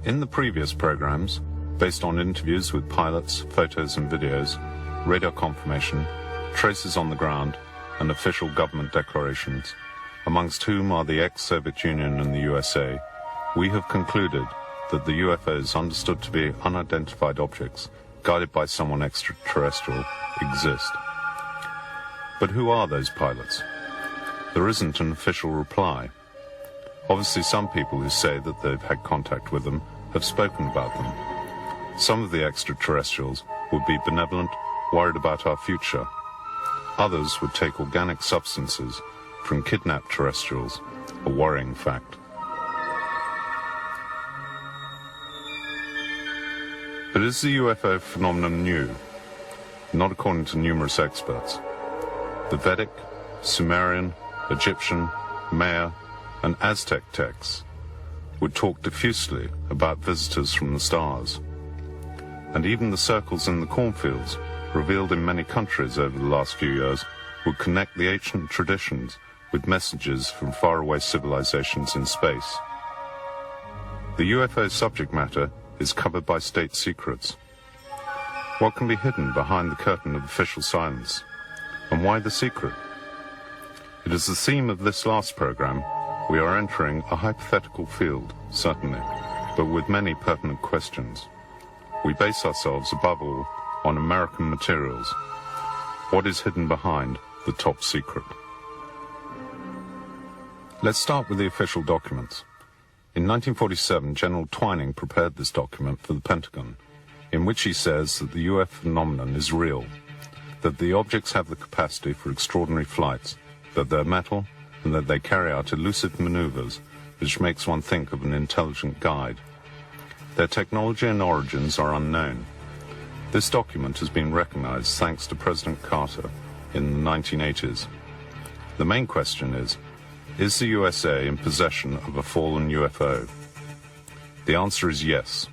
In the previous programs, based on interviews with pilots, photos and videos, radar confirmation, traces on the ground, and official government declarations, amongst whom are the ex-Soviet Union and the USA, we have concluded that the UFOs understood to be unidentified objects guided by someone extraterrestrial exist. But who are those pilots? There isn't an official reply. Obviously, some people who say that they've had contact with them have spoken about them. Some of the extraterrestrials would be benevolent, worried about our future. Others would take organic substances from kidnapped terrestrials, a worrying fact. But is the UFO phenomenon new? Not according to numerous experts. The Vedic, Sumerian, Egyptian, Maya, and Aztec texts would talk diffusely about visitors from the stars. And even the circles in the cornfields, revealed in many countries over the last few years, would connect the ancient traditions with messages from faraway civilizations in space. The UFO subject matter is covered by state secrets. What can be hidden behind the curtain of official silence? And why the secret? It is the theme of this last program. We are entering a hypothetical field, certainly, but with many pertinent questions. We base ourselves above all on American materials. What is hidden behind the top secret? Let's start with the official documents. In 1947, General Twining prepared this document for the Pentagon, in which he says that the UFO phenomenon is real, that the objects have the capacity for extraordinary flights, that they're metal, and that they carry out elusive maneuvers, which makes one think of an intelligent guide. Their technology and origins are unknown. This document has been recognized thanks to President Carter in the 1980s. The main question is the USA in possession of a fallen UFO? The answer is yes.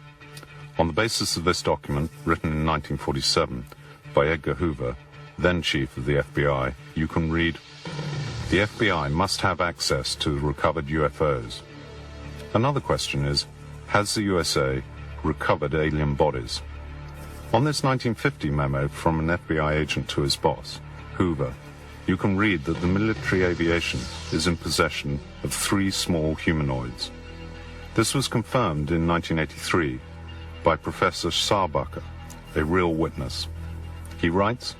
On the basis of this document, written in 1947 by Edgar Hoover, then chief of the FBI, you can read, "The FBI must have access to the recovered UFOs." Another question is, has the USA recovered alien bodies? On this 1950 memo from an FBI agent to his boss, Hoover, you can read that the military aviation is in possession of 3 small humanoids. This was confirmed in 1983 by Professor Sarbacher, a real witness. He writes,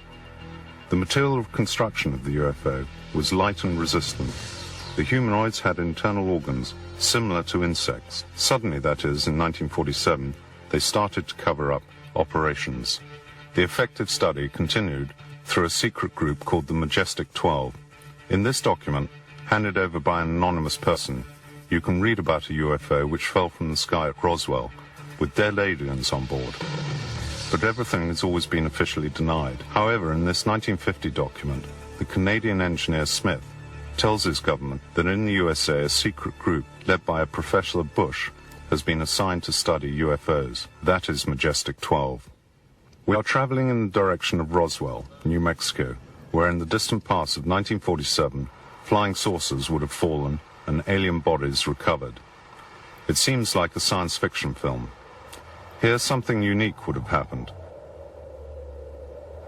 "The material of construction of the UFO was light and resistant. The humanoids had internal organs similar to insects. Suddenly, that is, in 1947, they started to cover up operations. The effective study continued through a secret group called the Majestic 12. In this document, handed over by an anonymous person, you can read about a UFO which fell from the sky at Roswell, with dead aliens on board. But everything has always been officially denied. However, in this 1950 document, the Canadian engineer Smith tells his government that in the USA a secret group led by a Professor Bush has been assigned to study UFOs. That is Majestic 12. We are traveling in the direction of Roswell, New Mexico, where in the distant past of 1947, flying saucers would have fallen and alien bodies recovered. It seems like a science fiction film. Here something unique would have happened.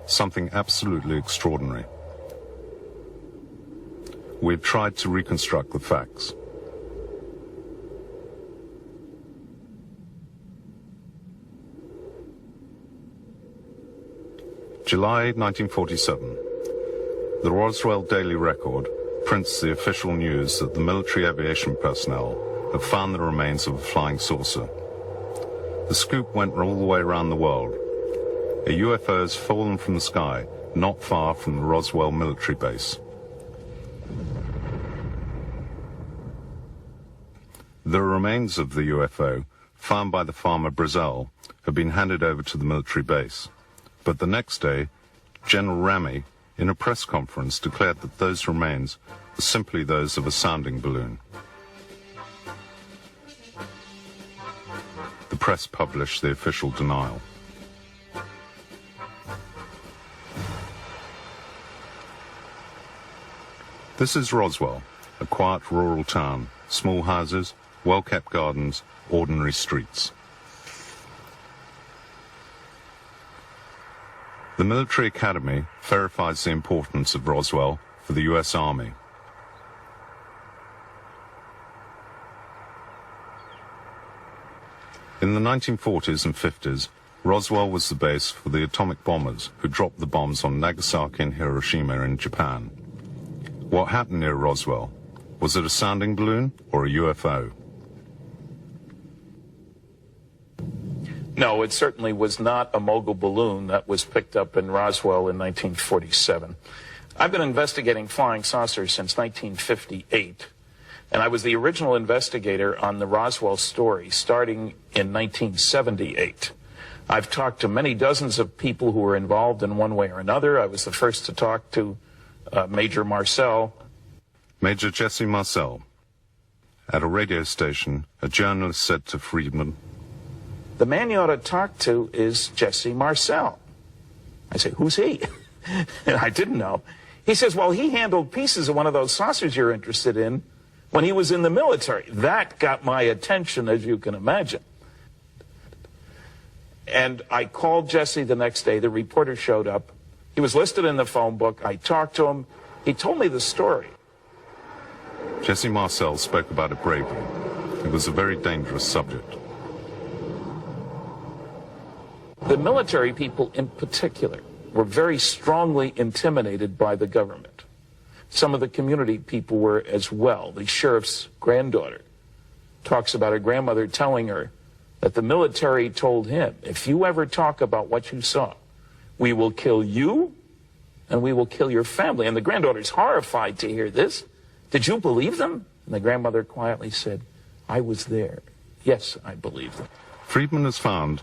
Something absolutely extraordinary. We've tried to reconstruct the facts. July 1947. The Roswell Daily Record prints the official news that the military aviation personnel have found the remains of a flying saucer. The scoop went all the way around the world. A UFO has fallen from the sky, not far from the Roswell military base. The remains of the UFO, found by the farmer Brazel, have been handed over to the military base. But the next day, General Ramey, in a press conference, declared that those remains were simply those of a sounding balloon. The press published the official denial. This is Roswell, a quiet rural town, small houses, well-kept gardens, ordinary streets. The military academy verifies the importance of Roswell for the U.S. Army. In the 1940s and 50s, Roswell was the base for the atomic bombers who dropped the bombs on Nagasaki and Hiroshima in Japan. What happened near Roswell? Was it a sounding balloon or a UFO? No, it certainly was not a mogul balloon that was picked up in Roswell in 1947. I've been investigating flying saucers since 1958. And I was the original investigator on the Roswell story starting in 1978. I've talked to many dozens of people who were involved in one way or another. I was the first to talk to Major Marcel. Major Jesse Marcel. At a radio station, a journalist said to Friedman, "The man you ought to talk to is Jesse Marcel." I say, "Who's he?" And I didn't know. He says, "Well, he handled pieces of one of those saucers you're interested in when he was in the military." That got my attention, as you can imagine. And I called Jesse the next day. The reporter showed up. He was listed in the phone book. I talked to him. He told me the story. Jesse Marcel spoke about it bravely. It was a very dangerous subject. The military people in particular were very strongly intimidated by the government. Some of the community people were as well. The sheriff's granddaughter talks about her grandmother telling her that the military told him, "If you ever talk about what you saw, we will kill you and we will kill your family." And the granddaughter's horrified to hear this. "Did you believe them?" And the grandmother quietly said, "I was there. Yes, I believe them." Friedman has found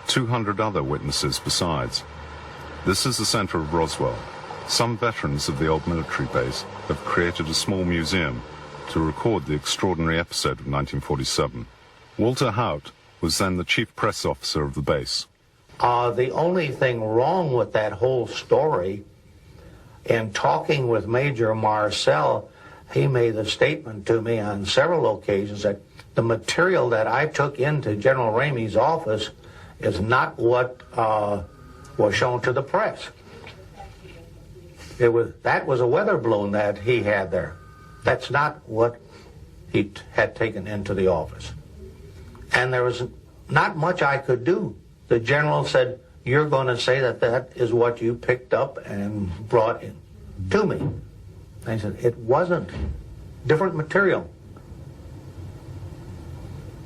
200 other witnesses besides. This is the center of Roswell. Some veterans of the old military base have created a small museum to record the extraordinary episode of 1947. Walter Haut was then the chief press officer of the base. The only thing wrong with that whole story, in talking with Major Marcel, he made a statement to me on several occasions that the material that I took into General Ramey's office is not what was shown to the press. That was a weather balloon that he had there. That's not what he had taken into the office. And there was not much I could do. The general said, "You're going to say that that is what you picked up and brought in to me." And I said, "It wasn't. Different material."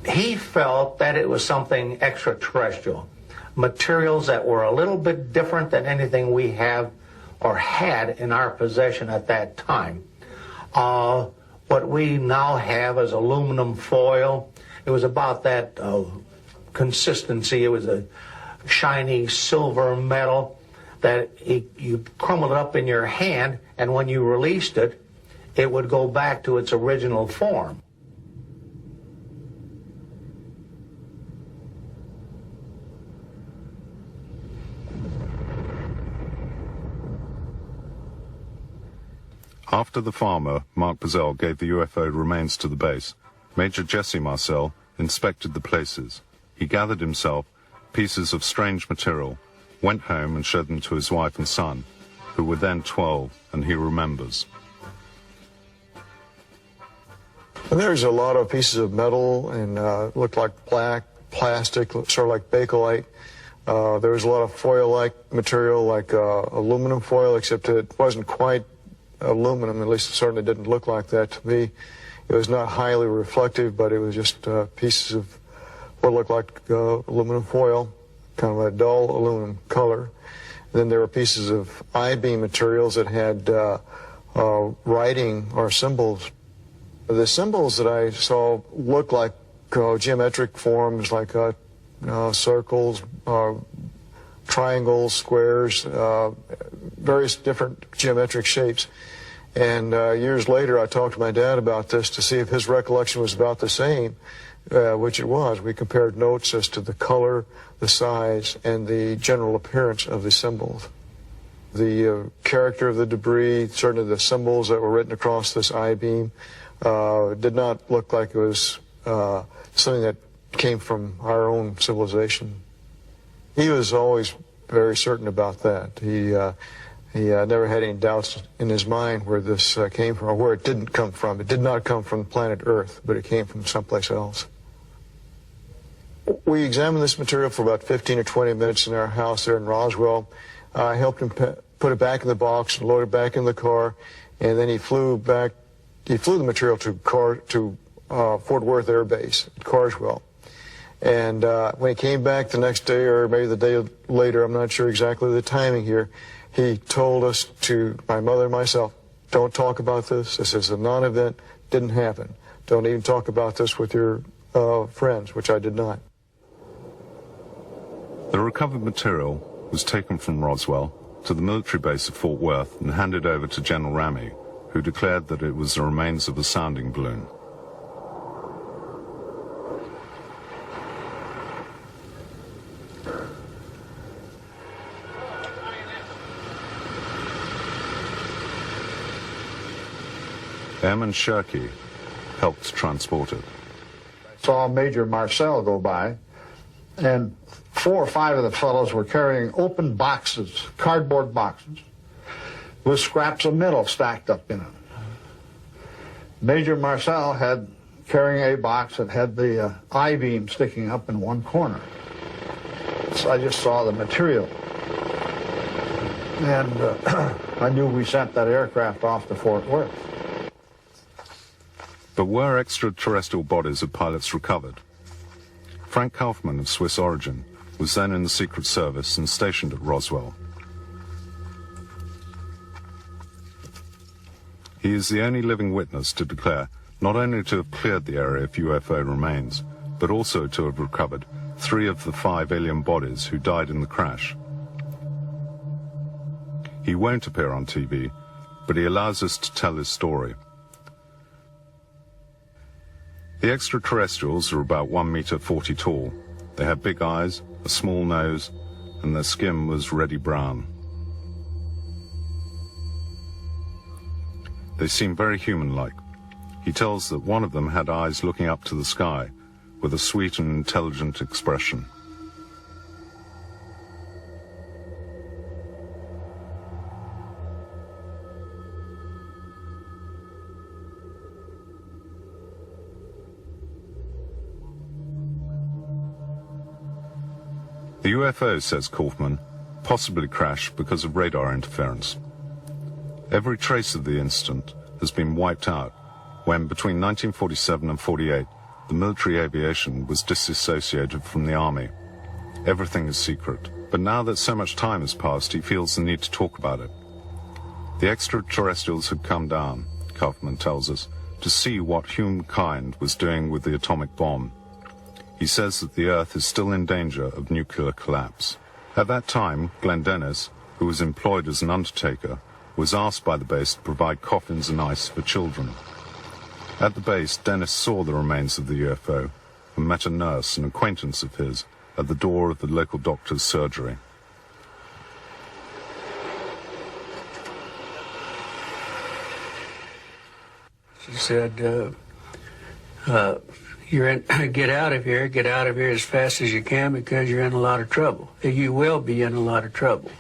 He felt that it was something extraterrestrial, materials that were a little bit different than anything we have or had in our possession at that time. What we now have is aluminum foil. It was about that consistency. It was a shiny silver metal that you crumbled it up in your hand, and when you released it, it would go back to its original form. After the farmer, Mark Bazell, gave the UFO remains to the base, Major Jesse Marcel inspected the places. He gathered himself pieces of strange material, went home and showed them to his wife and son, who were then 12, and he remembers. And there's a lot of pieces of metal and looked like black plastic, sort of like bakelite. There was a lot of foil-like material, like aluminum foil, except it wasn't quite aluminum. At least it certainly didn't look like that to me. It was not highly reflective, but it was just pieces of what looked like aluminum foil, kind of a dull aluminum color. And then there were pieces of I-beam materials that had writing or symbols. The symbols that I saw looked like geometric forms, like circles, triangles, squares, various different geometric shapes. And years later, I talked to my dad about this to see if his recollection was about the same, which it was. We compared notes as to the color, the size, and the general appearance of the symbols. The character of the debris, certainly the symbols that were written across this I-beam, did not look like it was something that came from our own civilization. He was always very certain about that. He never had any doubts in his mind where this came from or where it didn't come from. It did not come from planet Earth, but it came from someplace else. We examined this material for about 15 or 20 minutes in our house there in Roswell. I helped him put it back in the box, load it back in the car, and then he flew the material to Fort Worth Air Base at Carswell. And when he came back the next day, or maybe the day later, I'm not sure exactly the timing here, he told us, to my mother and myself, don't talk about this. This is a non-event, didn't happen. Don't even talk about this with your friends, which I did not. The recovered material was taken from Roswell to the military base of Fort Worth and handed over to General Ramey, who declared that it was the remains of a sounding balloon. Airman Shirky helped transport it. I saw Major Marcel go by, and 4 or 5 of the fellows were carrying open boxes, cardboard boxes, with scraps of metal stacked up in them. Major Marcel had carrying a box that had the I-beam sticking up in one corner. So I just saw the material. And I knew we sent that aircraft off to Fort Worth. But were extraterrestrial bodies of pilots recovered? Frank Kaufman, of Swiss origin, was then in the Secret Service and stationed at Roswell. He is the only living witness to declare not only to have cleared the area of UFO remains, but also to have recovered 3 of the 5 alien bodies who died in the crash. He won't appear on TV, but he allows us to tell his story. The extraterrestrials are about 1.40 meters tall. They had big eyes, a small nose, and their skin was reddy brown. They seem very human-like. He tells that one of them had eyes looking up to the sky, with a sweet and intelligent expression. The UFO, says Kaufman, possibly crashed because of radar interference. Every trace of the incident has been wiped out when, between 1947 and 48, the military aviation was disassociated from the army. Everything is secret. But now that so much time has passed, he feels the need to talk about it. The extraterrestrials had come down, Kaufman tells us, to see what humankind was doing with the atomic bomb. He says that the Earth is still in danger of nuclear collapse. At that time, Glenn Dennis, who was employed as an undertaker, was asked by the base to provide coffins and ice for children. At the base, Dennis saw the remains of the UFO and met a nurse, an acquaintance of his, at the door of the local doctor's surgery. She said, get out of here as fast as you can because you're in a lot of trouble. You will be in a lot of trouble.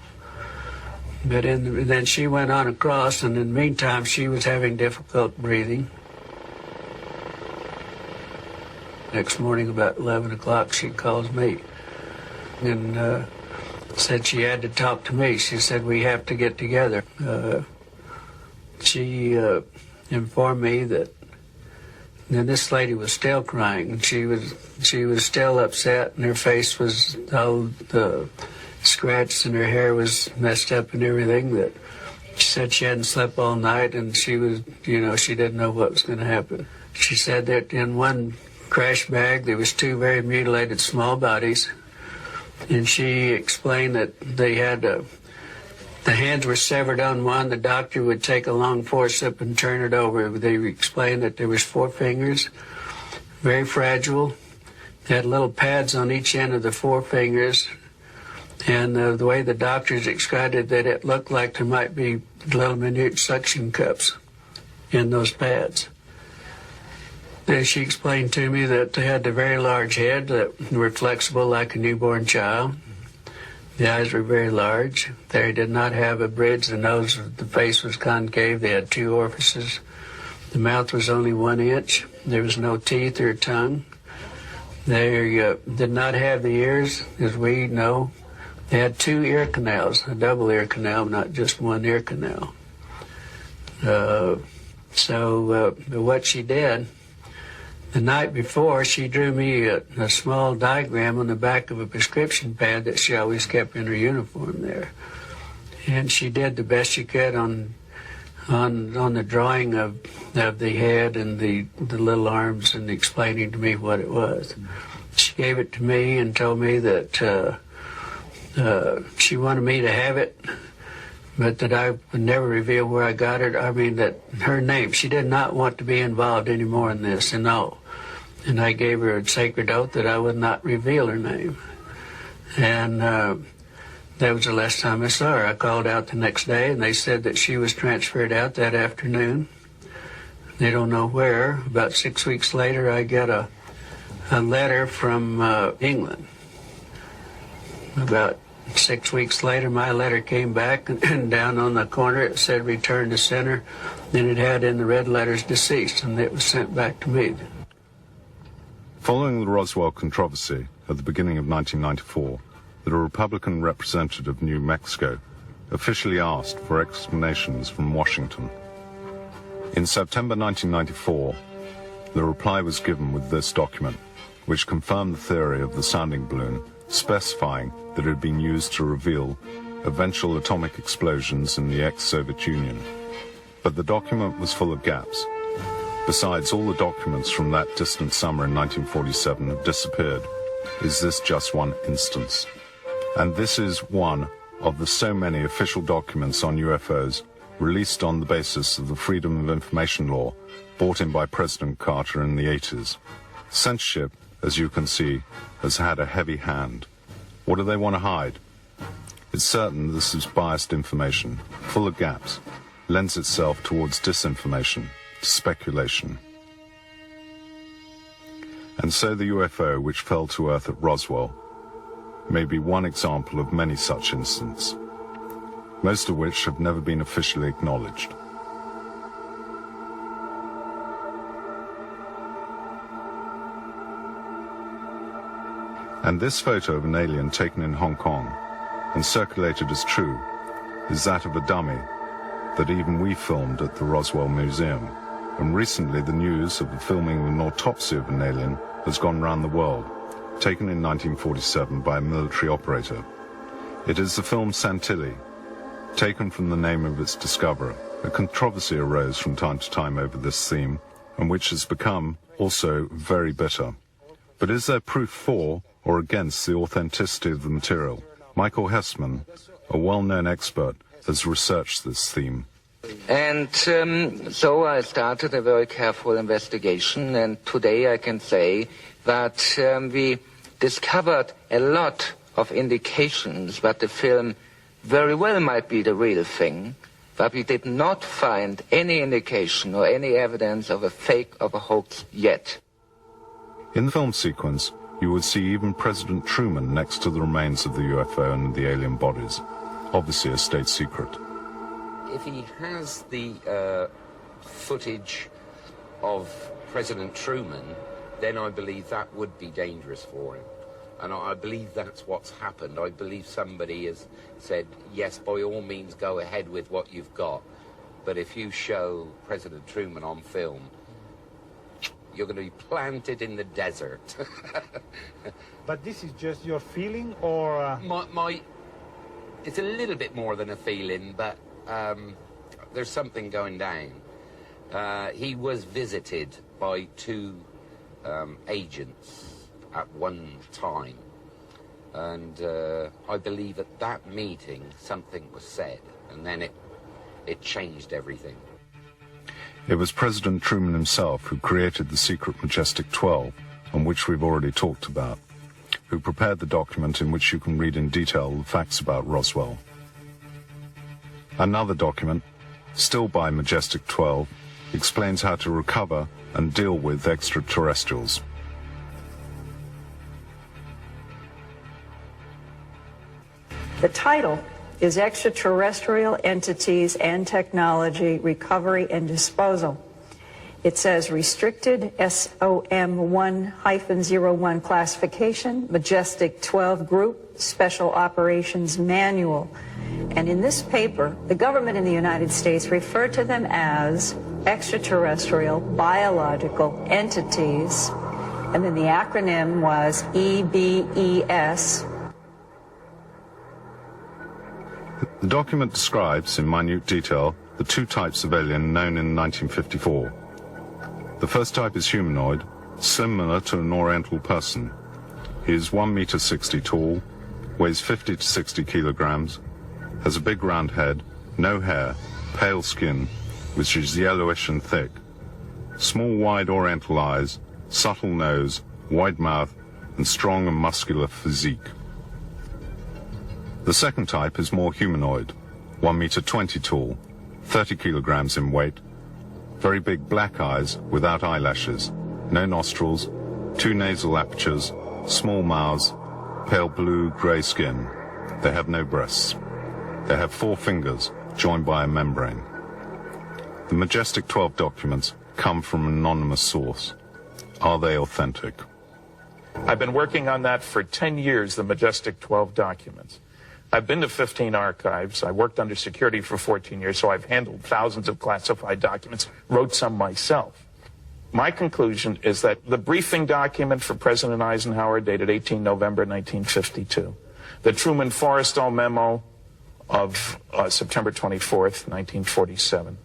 But then she went on across, and in the meantime, she was having difficult breathing. Next morning, about 11 o'clock, she calls me and said she had to talk to me. She said, we have to get together. She informed me that then this lady was still crying, and she was still upset, and her face was all scratched, and her hair was messed up and everything. That she said she hadn't slept all night, and she was, she didn't know what was going to happen. She said that in one crash bag there was 2 very mutilated small bodies, and she explained that they had the hands were severed on one. The doctor would take a long forceps and turn it over. They explained that there was 4 fingers, very fragile. They had little pads on each end of the 4 fingers. And the way the doctors described it, that it looked like there might be little minute suction cups in those pads. She explained to me that they had a very large head that were flexible like a newborn child. The eyes were very large. They did not have a bridge. The nose, the face was concave. They had 2 orifices. The mouth was only 1 inch. There was no teeth or tongue. They did not have the ears, as we know. They had 2 ear canals, a double ear canal, not just 1 ear canal. What she did, the night before, she drew me a small diagram on the back of a prescription pad that she always kept in her uniform there. And she did the best she could on the drawing of the head and the little arms and explaining to me what it was. She gave it to me and told me that she wanted me to have it, but that I would never reveal where I got it. I mean, that her name, she did not want to be involved anymore in this, and all. And I gave her a sacred oath that I would not reveal her name. And that was the last time I saw her. I called out the next day, and they said that she was transferred out that afternoon. They don't know where. About 6 weeks later, I get a letter from England. About 6 weeks later, my letter came back, and down on the corner it said return to center. Then it had in the red letters deceased, and it was sent back to me. Following the Roswell controversy at the beginning of 1994, that a Republican representative of New Mexico officially asked for explanations from Washington. In September 1994, the reply was given with this document, which confirmed the theory of the sounding balloon, specifying that it had been used to reveal eventual atomic explosions in the ex-Soviet Union. But the document was full of gaps. Besides, all the documents from that distant summer in 1947 have disappeared. Is this just one instance? And this is one of the so many official documents on UFOs released on the basis of the Freedom of Information Law brought in by President Carter in the 80s. Censorship, as you can see, has had a heavy hand. What do they want to hide? It's certain this is biased information, full of gaps, lends itself towards disinformation, speculation. And so the UFO which fell to Earth at Roswell may be one example of many such incidents, most of which have never been officially acknowledged. And this photo of an alien taken in Hong Kong and circulated as true is that of a dummy that even we filmed at the Roswell Museum. And recently the news of the filming of an autopsy of an alien has gone round the world, taken in 1947 by a military operator. It is the film Santilli, taken from the name of its discoverer. A controversy arose from time to time over this theme, and which has become also very bitter. But is there proof for or against the authenticity of the material? Michael Hessman, a well-known expert, has researched this theme. And so I started a very careful investigation, and today I can say that we discovered a lot of indications that the film very well might be the real thing, but we did not find any indication or any evidence of a fake, of a hoax yet. In the film sequence, you would see even President Truman next to the remains of the UFO and the alien bodies, obviously a state secret. If he has the footage of President Truman, then I believe that would be dangerous for him. And I believe that's what's happened. I believe somebody has said, yes, by all means, go ahead with what you've got. But if you show President Truman on film, you're going to be planted in the desert. But this is just your feeling, or...? It's a little bit more than a feeling, but there's something going down. He was visited by 2 agents at one time, and I believe at that meeting something was said, and then it changed everything. It was President Truman himself who created the secret Majestic 12, on which we've already talked about, who prepared the document in which you can read in detail the facts about Roswell. Another document, still by Majestic 12, explains how to recover and deal with extraterrestrials. The title is Extraterrestrial Entities and Technology Recovery and Disposal. It says restricted SOM1-01 classification, Majestic 12 group, Special Operations Manual. And in this paper, the government in the United States referred to them as extraterrestrial biological entities. And then the acronym was EBES. The document describes in minute detail the two types of alien known in 1954. The first type is humanoid, similar to an Oriental person. He is 1.60 meters tall, weighs 50 to 60 kilograms, has a big round head, no hair, pale skin, which is yellowish and thick, small wide Oriental eyes, subtle nose, wide mouth, and strong and muscular physique. The second type is more humanoid, 1.20 meters tall, 30 kilograms in weight, very big black eyes without eyelashes, no nostrils, 2 nasal apertures, small mouths, pale blue-grey skin. They have no breasts. They have 4 fingers joined by a membrane. The Majestic 12 documents come from an anonymous source. Are they authentic? I've been working on that for 10 years, the Majestic 12 documents. I've been to 15 archives. I worked under security for 14 years, so I've handled thousands of classified documents, wrote some myself. My conclusion is that the briefing document for President Eisenhower dated 18 November 1952, the Truman-Forrestal memo of September 24th, 1947,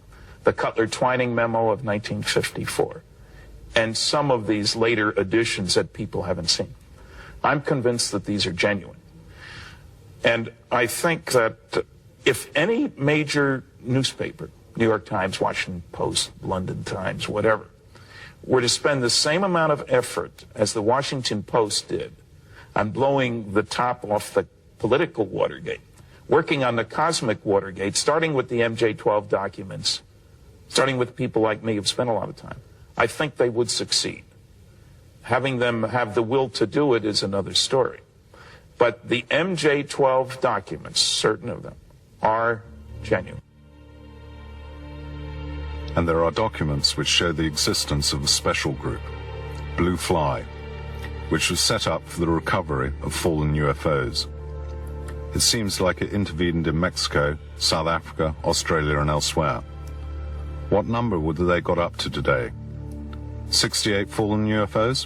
the Cutler-Twining memo of 1954, and some of these later additions that people haven't seen. I'm convinced that these are genuine. And I think that if any major newspaper, New York Times, Washington Post, London Times, whatever, were to spend the same amount of effort as the Washington Post did on blowing the top off the political Watergate, working on the cosmic Watergate, starting with the MJ-12 documents, starting with people like me who've spent a lot of time, I think they would succeed. Having them have the will to do it is another story. But the MJ-12 documents, certain of them, are genuine. And there are documents which show the existence of a special group, Blue Fly, which was set up for the recovery of fallen UFOs. It seems like it intervened in Mexico, South Africa, Australia, and elsewhere. What number would they got up to today? 68 fallen UFOs?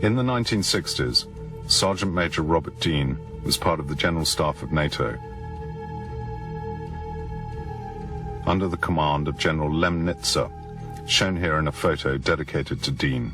In the 1960s, Sergeant Major Robert Dean was part of the General Staff of NATO, under the command of General Lemnitzer, shown here in a photo dedicated to Dean.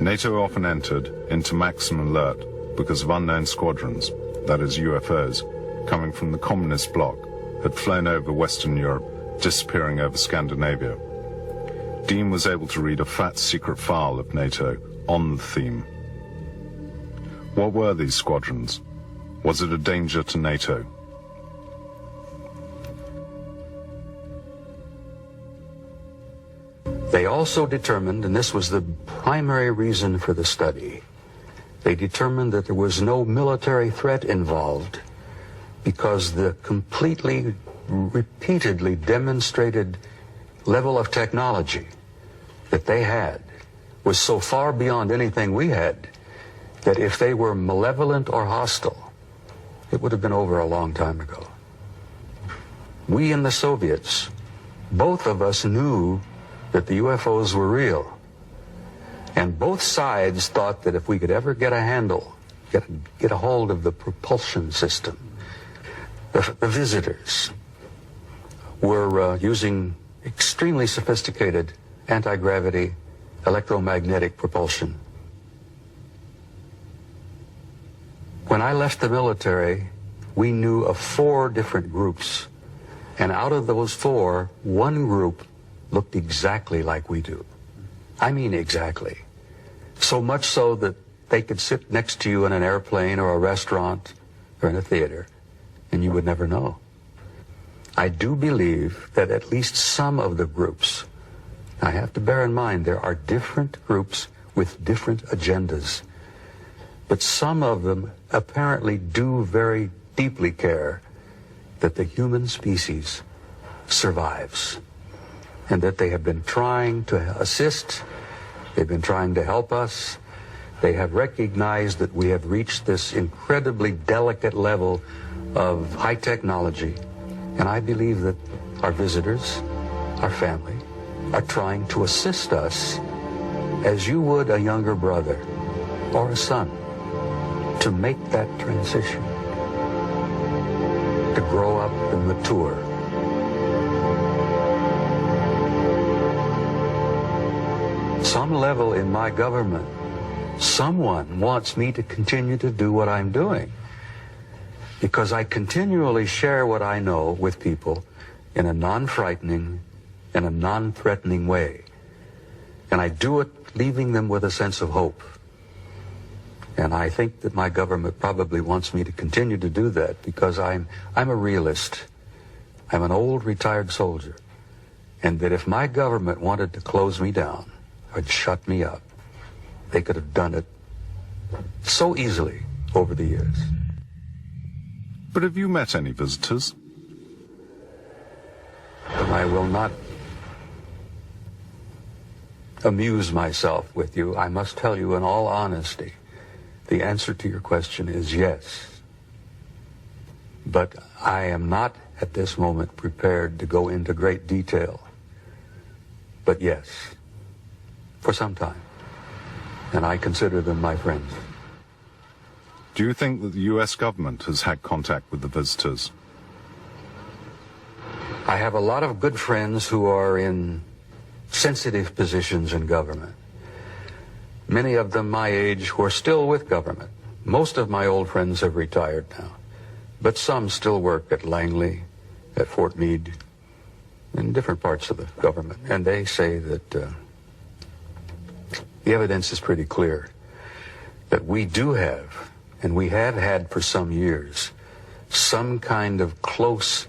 NATO often entered into maximum alert because of unknown squadrons, that is UFOs, coming from the communist bloc, had flown over Western Europe, disappearing over Scandinavia. Dean was able to read a fat secret file of NATO on the theme. What were these squadrons? Was it a danger to NATO? They also determined, and this was the primary reason for the study, they determined that there was no military threat involved because the completely, repeatedly demonstrated level of technology that they had was so far beyond anything we had that if they were malevolent or hostile, it would have been over a long time ago. We and the Soviets, both of us knew that the UFOs were real. And both sides thought that if we could ever get a handle, get a hold of the propulsion system, the visitors were using extremely sophisticated anti-gravity electromagnetic propulsion. When I left the military, we knew of 4 different groups. And out of those 4, one group looked exactly like we do. I mean exactly. So much so that they could sit next to you in an airplane or a restaurant or in a theater, and you would never know. I do believe that at least some of the groups, I have to bear in mind there are different groups with different agendas, but some of them apparently do very deeply care that the human species survives and that they have been trying to assist, they've been trying to help us, they have recognized that we have reached this incredibly delicate level of high technology, and I believe that our visitors, our family, are trying to assist us as you would a younger brother or a son to make that transition, to grow up and mature. Some level in my government, someone wants me to continue to do what I'm doing because I continually share what I know with people in a non-frightening and a non-threatening way. And I do it leaving them with a sense of hope. And I think that my government probably wants me to continue to do that because I'm a realist. I'm an old retired soldier. And that if my government wanted to close me down or shut me up, they could have done it so easily over the years. But have you met any visitors? And I will not amuse myself with you. I must tell you in all honesty, the answer to your question is yes. But I am not at this moment prepared to go into great detail. But yes, for some time. And I consider them my friends. Do you think that the US government has had contact with the visitors? I have a lot of good friends who are in sensitive positions in government. Many of them my age who are still with government. Most of my old friends have retired now. But some still work at Langley, at Fort Meade, in different parts of the government. And they say that the evidence is pretty clear that we do have, and we have had for some years, some kind of close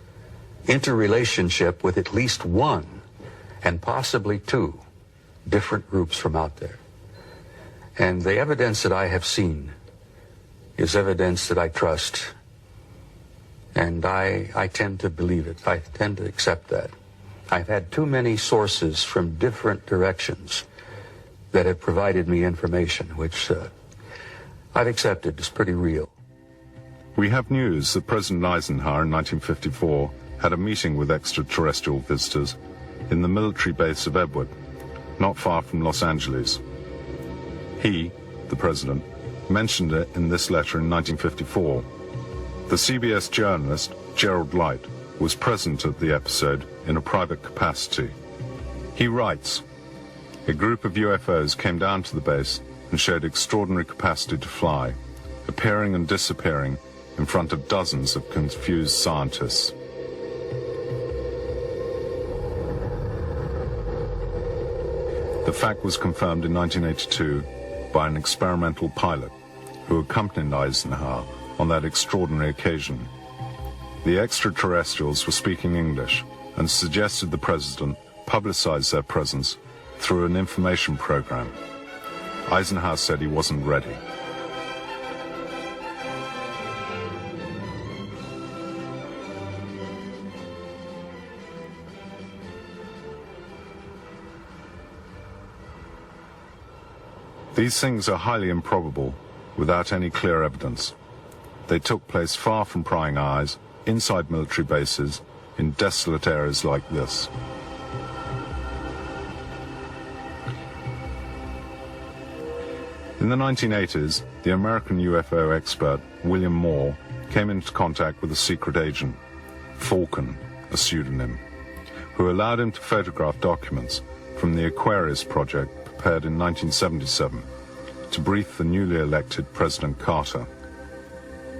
interrelationship with at least one, and possibly 2, different groups from out there. And the evidence that I have seen is evidence that I trust, and I tend to believe it. I tend to accept that. I've had too many sources from different directions that have provided me information, which I've accepted as pretty real. We have news that President Eisenhower in 1954 had a meeting with extraterrestrial visitors in the military base of Edward, not far from Los Angeles. He, the president, mentioned it in this letter in 1954. The CBS journalist, Gerald Light, was present at the episode in a private capacity. He writes, "A group of UFOs came down to the base and showed extraordinary capacity to fly, appearing and disappearing in front of dozens of confused scientists." The fact was confirmed in 1982 by an experimental pilot who accompanied Eisenhower on that extraordinary occasion. The extraterrestrials were speaking English and suggested the president publicize their presence through an information program. Eisenhower said he wasn't ready. These things are highly improbable without any clear evidence. They took place far from prying eyes, inside military bases, in desolate areas like this. In the 1980s, the American UFO expert William Moore came into contact with a secret agent, Falcon, a pseudonym, who allowed him to photograph documents from the Aquarius project prepared in 1977 to brief the newly elected President Carter.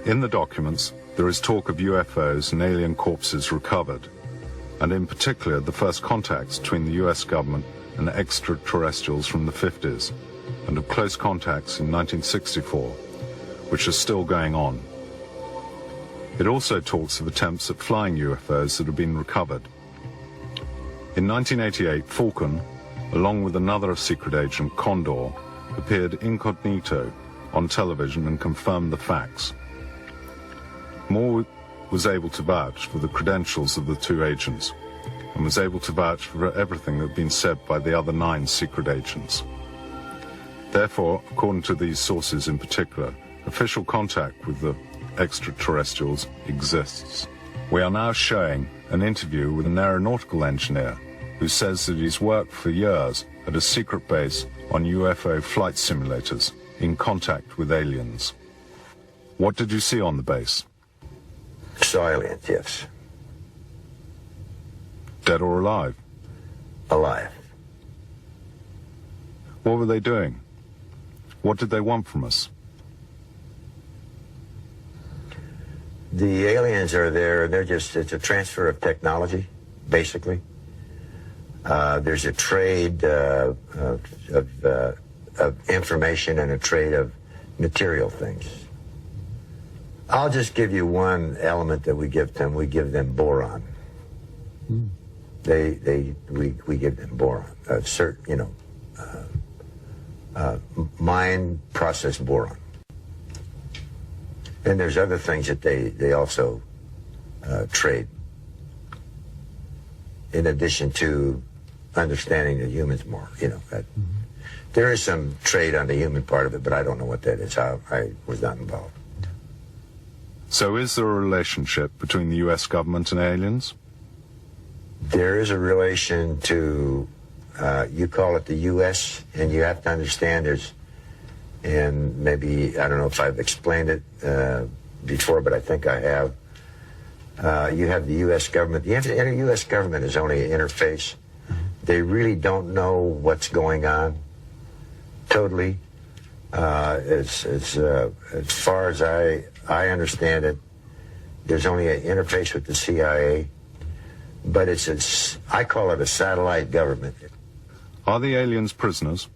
In the documents, there is talk of UFOs and alien corpses recovered, and in particular the first contacts between the US government and extraterrestrials from the 50s, and of close contacts in 1964, which are still going on. It also talks of attempts at flying UFOs that have been recovered. In 1988, Falcon, along with another secret agent, Condor, appeared incognito on television and confirmed the facts. Moore was able to vouch for the credentials of the two agents, and was able to vouch for everything that had been said by the other 9 secret agents. Therefore, according to these sources in particular, official contact with the extraterrestrials exists. We are now showing an interview with an aeronautical engineer who says that he's worked for years at a secret base on UFO flight simulators in contact with aliens. What did you see on the base? Saw aliens, yes. Dead or alive? Alive. What were they doing? What did they want from us? The aliens are there, and it's a transfer of technology, basically. There's a trade of information and a trade of material things. I'll just give you one element that we give them. We give them boron. We give them boron, certain, mine processed boron. And there's other things that they also trade, in addition to understanding the humans more. There is some trade on the human part of it, but I don't know what that is. I was not involved. So is there a relationship between the US government and aliens? There is a relation to, you call it the U.S., and you have to understand and maybe, I don't know if I've explained it before, but I think I have. You have the U.S. government. The U.S. government is only an interface. They really don't know what's going on, totally. As far as I understand it, there's only an interface with the CIA. But I call it a satellite government. Are the aliens prisoners?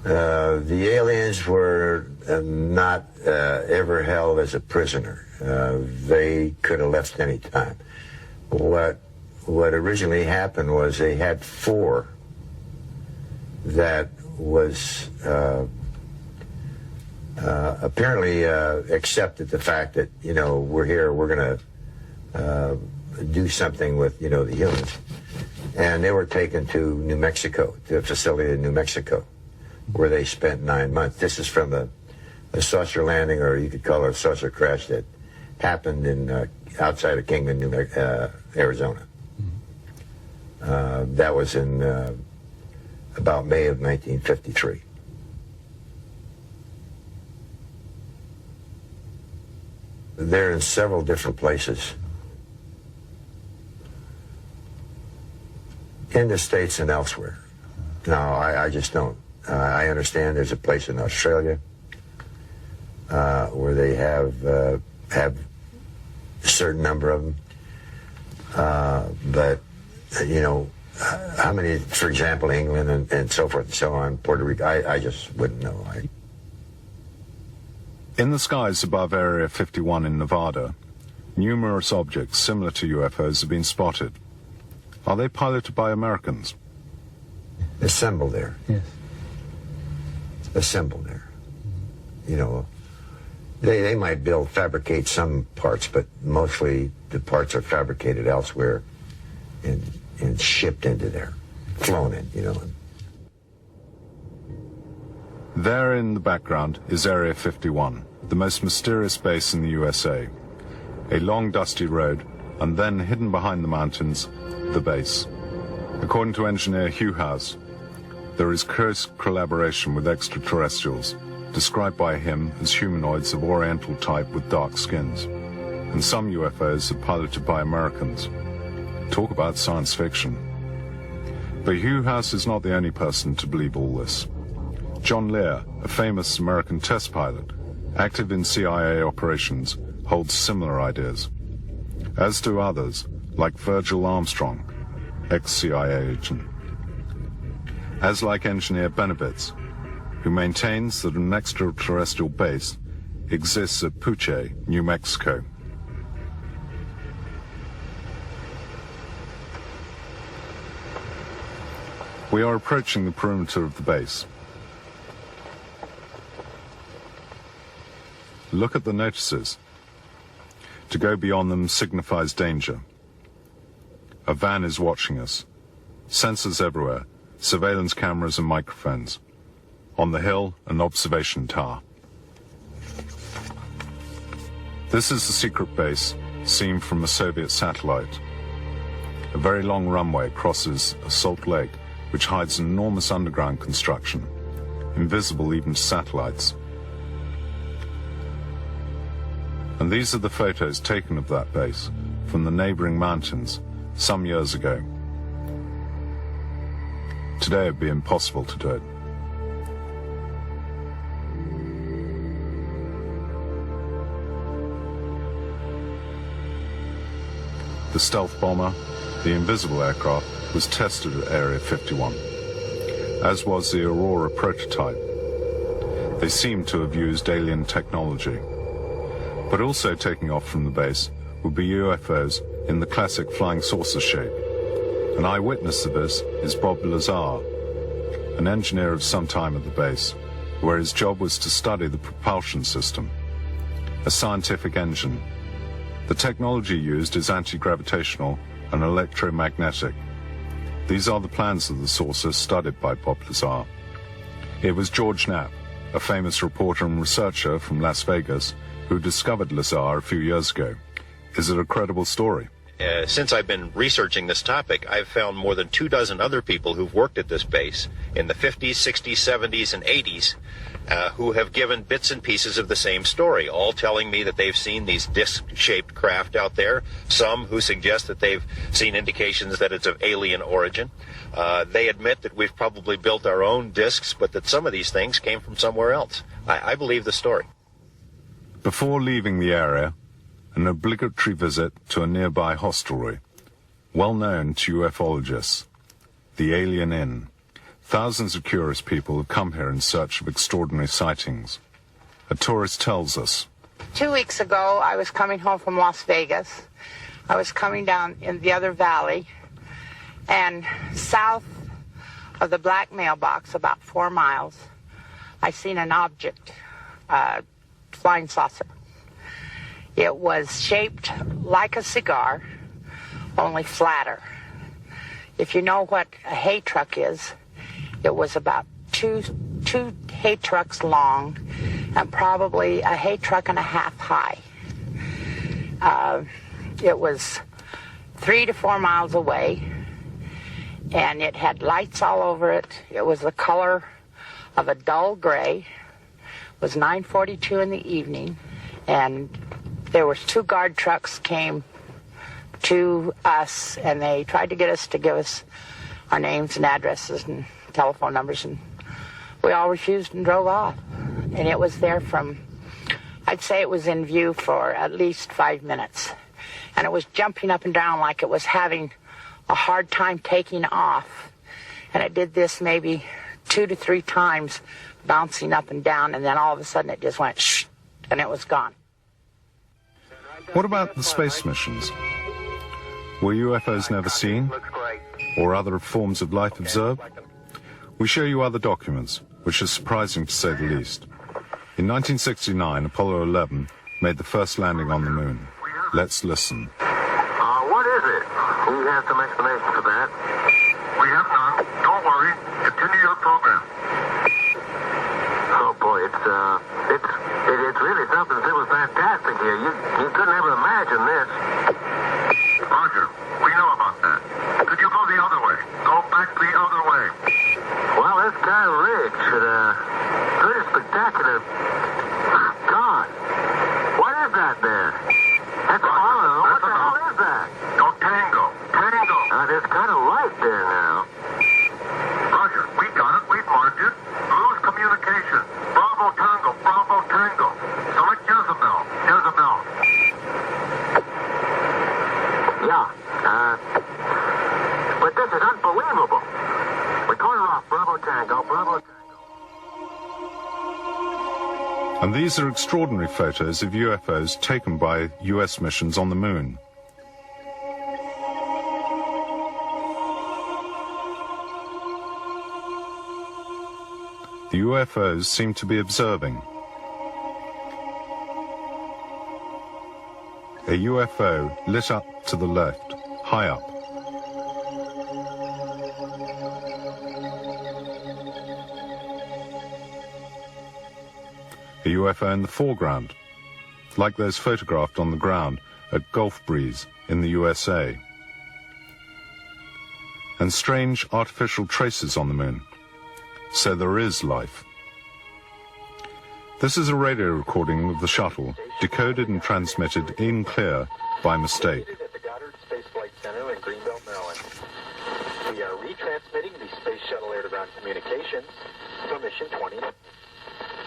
The aliens were not ever held as a prisoner. They could have left any time. What originally happened was they had 4 that was apparently accepted the fact that, we're here, we're going to do something with, the humans. And they were taken to New Mexico, to a facility in New Mexico, where they spent 9 months. This is from a saucer landing, or you could call it a saucer crash, that happened in outside of Kingman, Arizona. That was in about May of 1953. They're in several different places in the States and elsewhere. No, I just don't. I understand there's a place in Australia where they have a certain number of them. But, how many, for example, England and so forth and so on, Puerto Rico, I just wouldn't know. In the skies above Area 51 in Nevada, numerous objects similar to UFOs have been spotted. Are they piloted by Americans? Assembled there. Yes. Assembled there. They might fabricate some parts, but mostly the parts are fabricated elsewhere and shipped into there, flown in, There in the background is Area 51, the most mysterious base in the USA. A long dusty road, and then hidden behind the mountains, the base. According to engineer Hugh House, there is close collaboration with extraterrestrials, described by him as humanoids of Oriental type with dark skins. And some UFOs are piloted by Americans. Talk about science fiction. But Hugh House is not the only person to believe all this. John Lear, a famous American test pilot, active in CIA operations, holds similar ideas, as do others, like Virgil Armstrong, ex-CIA agent. As like engineer Benevitz, who maintains that an extraterrestrial base exists at Puche, New Mexico. We are approaching the perimeter of the base. Look at the notices. To go beyond them signifies danger. A van is watching us. Sensors everywhere, surveillance cameras and microphones. On the hill, an observation tower. This is the secret base, seen from a Soviet satellite. A very long runway crosses a salt lake, which hides an enormous underground construction, invisible even to satellites. And these are the photos taken of that base from the neighboring mountains some years ago. Today it would be impossible to do it. The stealth bomber, the invisible aircraft, was tested at Area 51, as was the Aurora prototype. They seem to have used alien technology. But also taking off from the base would be UFOs in the classic flying saucer shape. An eyewitness to this is Bob Lazar, an engineer of some time at the base, where his job was to study the propulsion system, a scientific engine. The technology used is anti-gravitational and electromagnetic. These are the plans of the saucer studied by Bob Lazar. It was George Knapp, a famous reporter and researcher from Las Vegas, who discovered Lazar a few years ago. Is it a credible story? Since I've been researching this topic, I've found more than 24 other people who've worked at this base in the 50s, 60s, 70s, and 80s who have given bits and pieces of the same story, all telling me that they've seen these disc-shaped craft out there, some who suggest that they've seen indications that it's of alien origin. They admit that we've probably built our own discs, but that some of these things came from somewhere else. I believe the story. Before leaving the area, an obligatory visit to a nearby hostelry, well known to ufologists, the Alien Inn. Thousands of curious people have come here in search of extraordinary sightings. A tourist tells us. 2 weeks ago, I was coming home from Las Vegas. I was coming down in the other valley, and south of the black mailbox, about 4 miles, I seen an object, flying saucer. It was shaped like a cigar, only flatter. If you know what a hay truck is, it was about two hay trucks long and probably a hay truck and a half high. It was 3 to 4 miles away, and it had lights all over it. It was the color of a dull gray. It was 9:42 in the evening, and there was 2 guard trucks came to us, and they tried to get us to give us our names and addresses and telephone numbers, and we all refused and drove off. And it was there from, I'd say it was in view for at least 5 minutes. And it was jumping up and down like it was having a hard time taking off. And it did this maybe 2 to 3 times, bouncing up and down, and then all of a sudden it just went shh, and it was gone. What about the space missions? Were UFOs never seen? Or other forms of life observed? We show you other documents, which are surprising to say the least. In 1969, Apollo 11 made the first landing on the moon. Let's listen. What is it? We have some explanation for that. We have none. Don't worry. Continue your program. Oh boy, it's really something that was fantastic here. You couldn't ever imagine this. Roger, we know about that. Could you go the other way? Go back the other way. Well, this guy Ridge, pretty spectacular. God, what is that there? That's Apollo. What the hell is that? Go Tango. Tango. There's kind of light there now. Tango, Bravo Tango. And these are extraordinary photos of UFOs taken by US missions on the moon. The UFOs seem to be observing. A UFO lit up to the left, high up. A UFO in the foreground, like those photographed on the ground at Gulf Breeze in the USA. And strange artificial traces on the moon. So there is life. This is a radio recording of the shuttle, decoded and transmitted in clear by mistake. At the Goddard Space Flight Center in Greenbelt, Maryland. We are retransmitting the Space Shuttle Air-to-Ground Communications from Mission 20.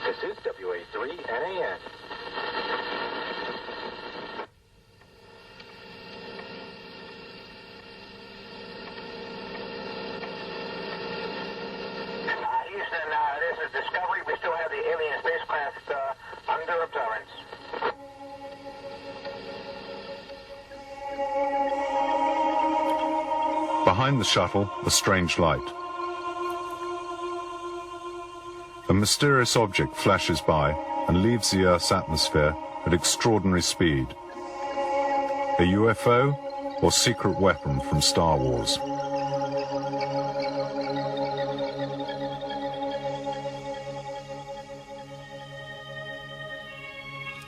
This is WA3 NAN. Houston, this is Discovery. We still have the alien spacecraft under observance. Behind the shuttle, a strange light. A mysterious object flashes by and leaves the Earth's atmosphere at extraordinary speed. A UFO or secret weapon from Star Wars?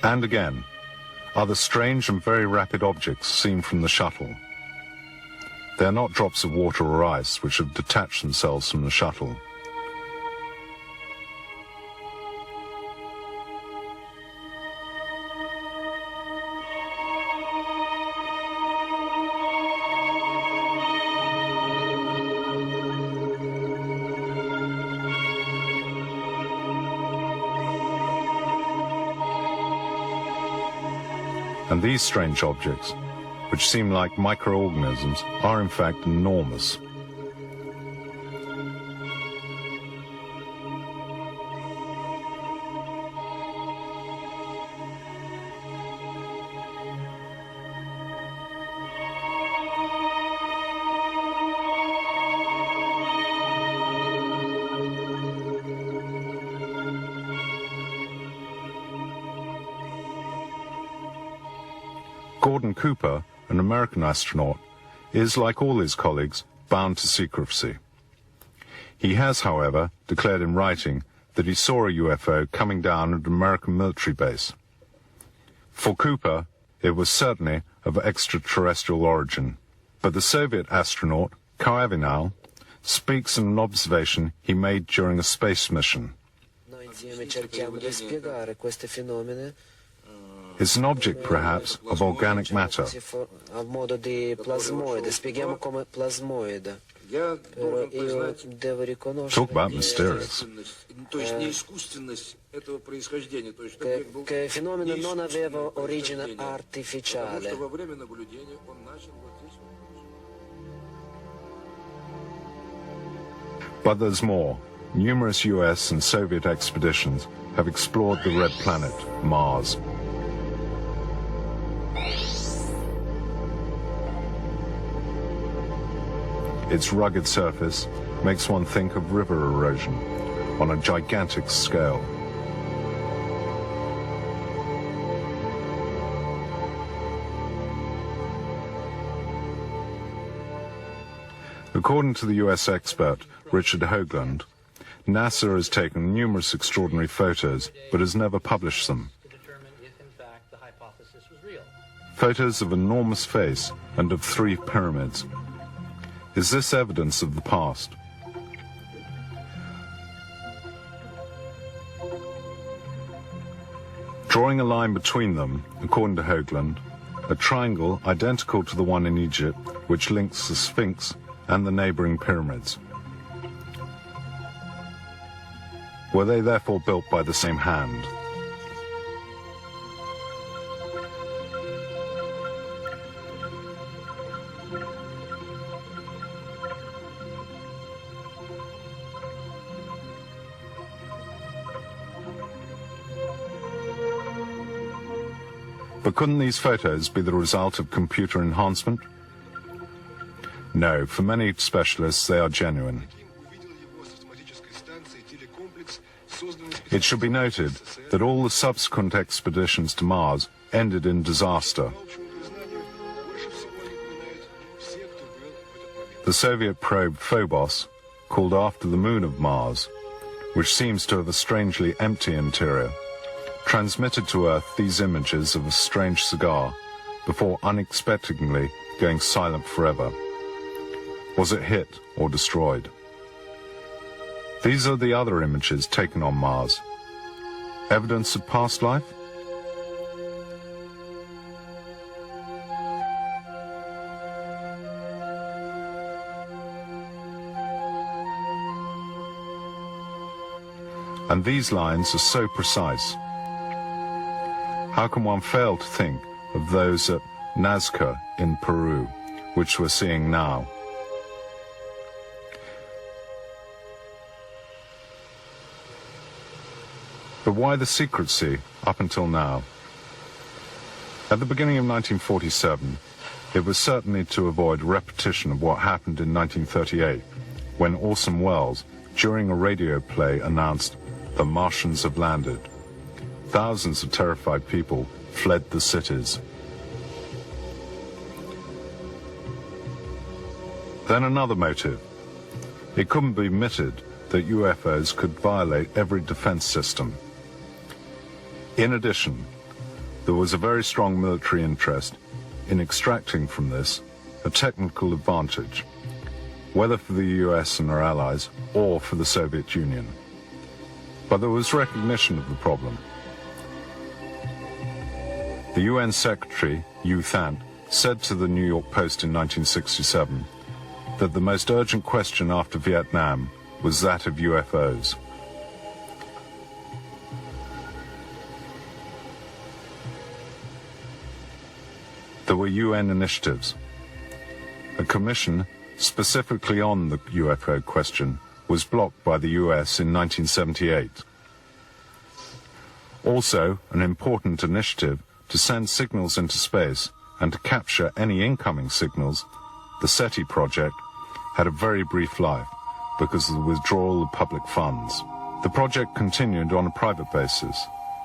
And again, other strange and very rapid objects seen from the shuttle. They are not drops of water or ice which have detached themselves from the shuttle. And these strange objects, which seem like microorganisms, are in fact enormous. Gordon Cooper, an American astronaut, is, like all his colleagues, bound to secrecy. He has, however, declared in writing that he saw a UFO coming down at an American military base. For Cooper, it was certainly of extraterrestrial origin, but the Soviet astronaut, Koavinal, speaks of an observation he made during a space mission. It's an object, perhaps, of organic matter. Talk about mysterious. But there's more. Numerous US and Soviet expeditions have explored the red planet, Mars. Its rugged surface makes one think of river erosion on a gigantic scale. According to the US expert Richard Hoagland, NASA has taken numerous extraordinary photos but has never published them. Photos of enormous face and of 3 pyramids. Is this evidence of the past? Drawing a line between them, according to Hoagland, a triangle identical to the one in Egypt, which links the Sphinx and the neighboring pyramids. Were they therefore built by the same hand? But couldn't these photos be the result of computer enhancement? No, for many specialists they are genuine. It should be noted that all the subsequent expeditions to Mars ended in disaster. The Soviet probe Phobos, called after the moon of Mars, which seems to have a strangely empty interior, transmitted to Earth these images of a strange cigar before unexpectedly going silent forever. Was it hit or destroyed? These are the other images taken on Mars. Evidence of past life? And these lines are so precise. How can one fail to think of those at Nazca in Peru, which we're seeing now? But why the secrecy up until now? At the beginning of 1947, it was certainly to avoid repetition of what happened in 1938, when Orson Welles, during a radio play, announced, "The Martians have landed." Thousands of terrified people fled the cities. Then another motive. It couldn't be admitted that UFOs could violate every defense system. In addition, there was a very strong military interest in extracting from this a technical advantage, whether for the US and our allies or for the Soviet Union. But there was recognition of the problem. The UN Secretary, U Thant, said to the New York Post in 1967 that the most urgent question after Vietnam was that of UFOs. There were UN initiatives. A commission specifically on the UFO question was blocked by the US in 1978. Also, an important initiative to send signals into space and to capture any incoming signals, the SETI project, had a very brief life because of the withdrawal of public funds. The project continued on a private basis,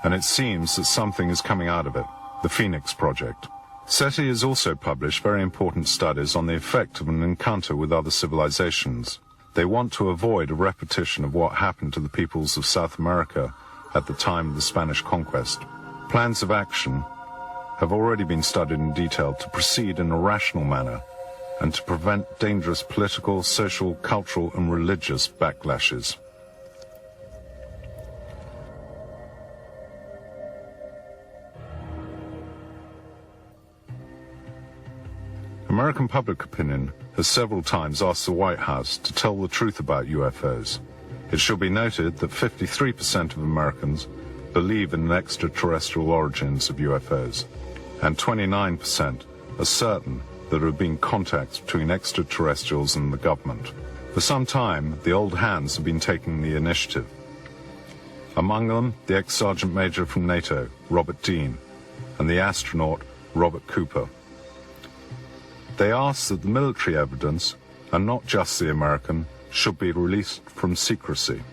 and it seems that something is coming out of it, the Phoenix Project. SETI has also published very important studies on the effect of an encounter with other civilizations. They want to avoid a repetition of what happened to the peoples of South America at the time of the Spanish conquest. Plans of action have already been studied in detail to proceed in a rational manner and to prevent dangerous political, social, cultural, and religious backlashes. American public opinion has several times asked the White House to tell the truth about UFOs. It should be noted that 53% of Americans believe in the extraterrestrial origins of UFOs, and 29% are certain that there have been contacts between extraterrestrials and the government. For some time, the old hands have been taking the initiative. Among them, the ex-sergeant major from NATO, Robert Dean, and the astronaut, Robert Cooper. They ask that the military evidence, and not just the American, should be released from secrecy.